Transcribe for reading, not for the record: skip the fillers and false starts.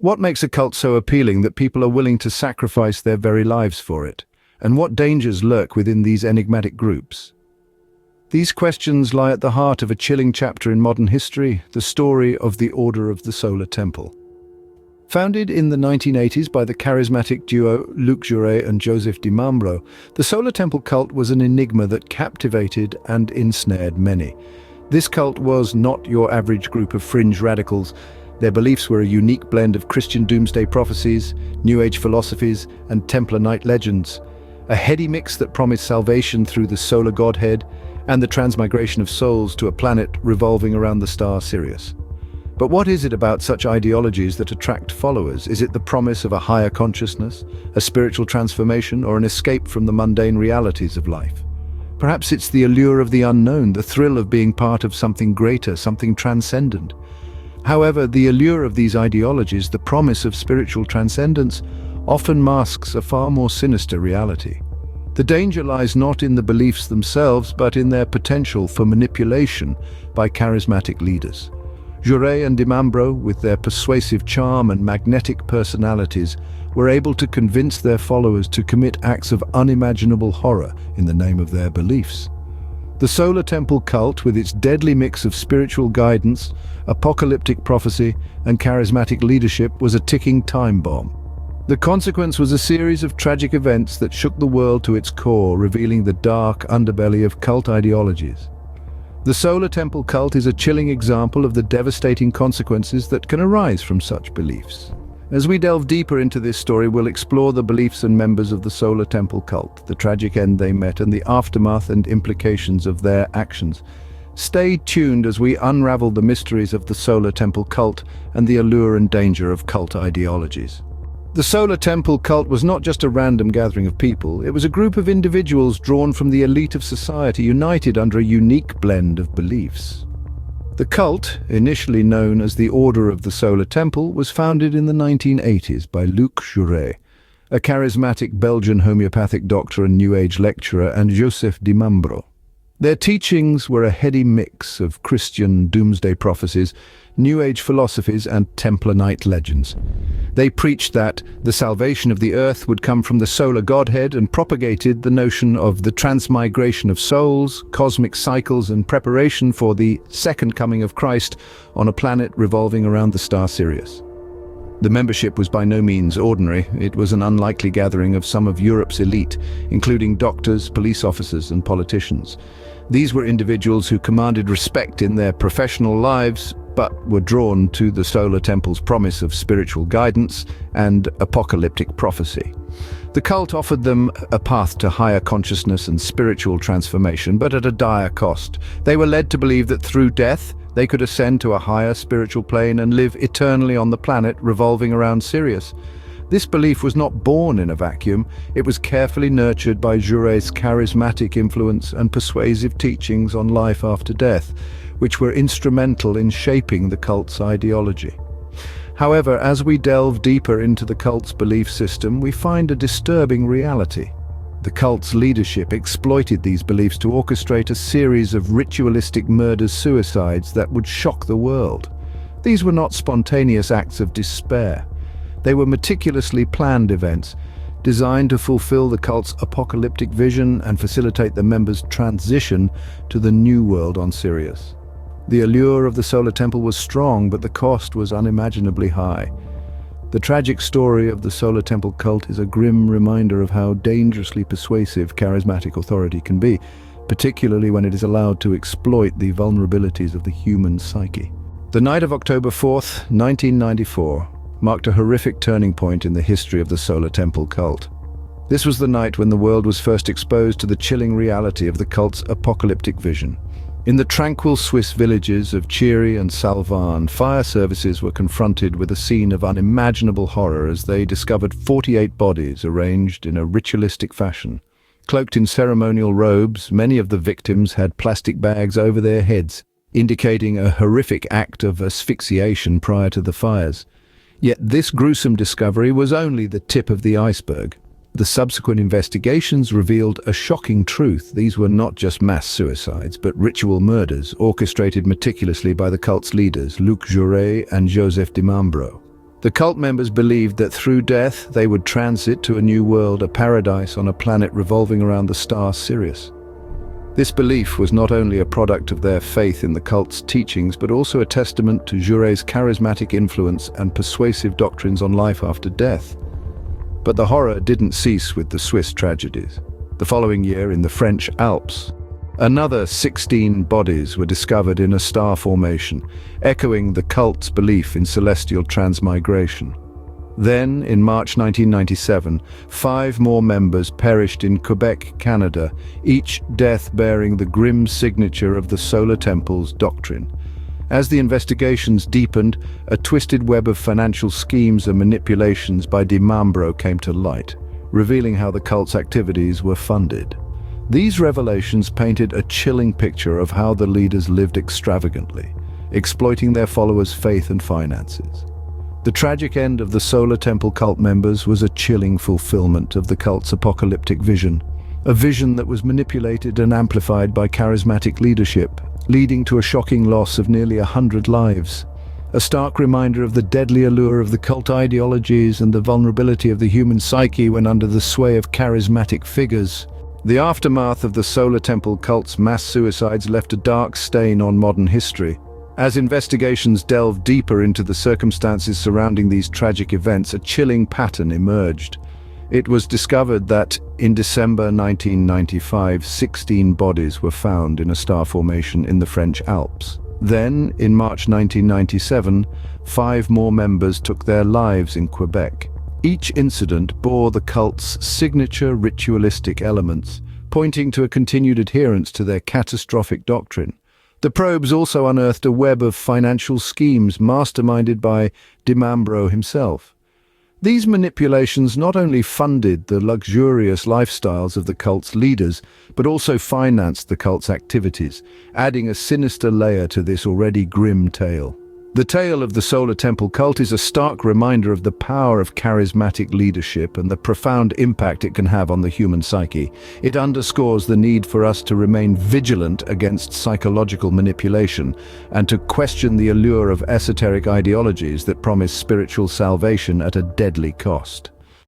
What makes a cult so appealing that people are willing to sacrifice their very lives for it? And what dangers lurk within these enigmatic groups? These questions lie at the heart of a chilling chapter in modern history, the story of the Order of the Solar Temple. Founded in the 1980s by the charismatic duo Luc Jouret and Joseph Dimambro, the Solar Temple cult was an enigma that captivated and ensnared many. This cult was not your average group of fringe radicals. Their beliefs were a unique blend of Christian doomsday prophecies, New Age philosophies, and Templar Knight legends. A heady mix that promised salvation through the solar godhead and the transmigration of souls to a planet revolving around the star Sirius. But what is it about such ideologies that attract followers? Is it the promise of a higher consciousness, a spiritual transformation, or an escape from the mundane realities of life? Perhaps it's the allure of the unknown, the thrill of being part of something greater, something transcendent. However, the allure of these ideologies, the promise of spiritual transcendence, often masks a far more sinister reality. The danger lies not in the beliefs themselves, but in their potential for manipulation by charismatic leaders. Jouret and Dimambro, with their persuasive charm and magnetic personalities, were able to convince their followers to commit acts of unimaginable horror in the name of their beliefs. The Solar Temple cult, with its deadly mix of spiritual guidance, apocalyptic prophecy, and charismatic leadership, was a ticking time bomb. The consequence was a series of tragic events that shook the world to its core, revealing the dark underbelly of cult ideologies. The Solar Temple cult is a chilling example of the devastating consequences that can arise from such beliefs. As we delve deeper into this story, we'll explore the beliefs and members of the Solar Temple cult, the tragic end they met, and the aftermath and implications of their actions. Stay tuned as we unravel the mysteries of the Solar Temple cult and the allure and danger of cult ideologies. The Solar Temple cult was not just a random gathering of people, it was a group of individuals drawn from the elite of society, united under a unique blend of beliefs. The cult, initially known as the Order of the Solar Temple, was founded in the 1980s by Luc Jouret, a charismatic Belgian homeopathic doctor and New Age lecturer, and Joseph Dimambro. Their teachings were a heady mix of Christian doomsday prophecies, New Age philosophies, and Templar Knight legends. They preached that the salvation of the earth would come from the solar godhead and propagated the notion of the transmigration of souls, cosmic cycles, and preparation for the second coming of Christ on a planet revolving around the star Sirius. The membership was by no means ordinary. It was an unlikely gathering of some of Europe's elite, including doctors, police officers, and politicians. These were individuals who commanded respect in their professional lives, but were drawn to the Solar Temple's promise of spiritual guidance and apocalyptic prophecy. The cult offered them a path to higher consciousness and spiritual transformation, but at a dire cost. They were led to believe that through death, they could ascend to a higher spiritual plane and live eternally on the planet revolving around Sirius. This belief was not born in a vacuum. It was carefully nurtured by Jouret's charismatic influence and persuasive teachings on life after death, which were instrumental in shaping the cult's ideology. However, as we delve deeper into the cult's belief system, we find a disturbing reality. The cult's leadership exploited these beliefs to orchestrate a series of ritualistic murders-suicides that would shock the world. These were not spontaneous acts of despair. They were meticulously planned events, designed to fulfill the cult's apocalyptic vision and facilitate the members' transition to the new world on Sirius. The allure of the Solar Temple was strong, but the cost was unimaginably high. The tragic story of the Solar Temple cult is a grim reminder of how dangerously persuasive charismatic authority can be, particularly when it is allowed to exploit the vulnerabilities of the human psyche. The night of October 4th, 1994, marked a horrific turning point in the history of the Solar Temple cult. This was the night when the world was first exposed to the chilling reality of the cult's apocalyptic vision. In the tranquil Swiss villages of Chery and Salvan, fire services were confronted with a scene of unimaginable horror as they discovered 48 bodies arranged in a ritualistic fashion. Cloaked in ceremonial robes, many of the victims had plastic bags over their heads, indicating a horrific act of asphyxiation prior to the fires. Yet this gruesome discovery was only the tip of the iceberg. The subsequent investigations revealed a shocking truth. These were not just mass suicides, but ritual murders orchestrated meticulously by the cult's leaders, Luc Jouret and Joseph Dimambro. The cult members believed that through death they would transit to a new world, a paradise on a planet revolving around the star Sirius. This belief was not only a product of their faith in the cult's teachings, but also a testament to Jouret's charismatic influence and persuasive doctrines on life after death. But the horror didn't cease with the Swiss tragedies. The following year, in the French Alps, another 16 bodies were discovered in a star formation, echoing the cult's belief in celestial transmigration. Then, in March 1997, 5 more members perished in Quebec, Canada, each death bearing the grim signature of the Solar Temple's doctrine. As the investigations deepened, a twisted web of financial schemes and manipulations by Di Mambro came to light, revealing how the cult's activities were funded. These revelations painted a chilling picture of how the leaders lived extravagantly, exploiting their followers' faith and finances. The tragic end of the Solar Temple cult members was a chilling fulfillment of the cult's apocalyptic vision, a vision that was manipulated and amplified by charismatic leadership, leading to a shocking loss of nearly 100 lives. A stark reminder of the deadly allure of the cult ideologies and the vulnerability of the human psyche when under the sway of charismatic figures. The aftermath of the Solar Temple cult's mass suicides left a dark stain on modern history. As investigations delved deeper into the circumstances surrounding these tragic events, a chilling pattern emerged. It was discovered that, in December 1995, 16 bodies were found in a star formation in the French Alps. Then, in March 1997, 5 more members took their lives in Quebec. Each incident bore the cult's signature ritualistic elements, pointing to a continued adherence to their catastrophic doctrine. The probes also unearthed a web of financial schemes masterminded by Di Mambro himself. These manipulations not only funded the luxurious lifestyles of the cult's leaders, but also financed the cult's activities, adding a sinister layer to this already grim tale. The tale of the Solar Temple cult is a stark reminder of the power of charismatic leadership and the profound impact it can have on the human psyche. It underscores the need for us to remain vigilant against psychological manipulation and to question the allure of esoteric ideologies that promise spiritual salvation at a deadly cost.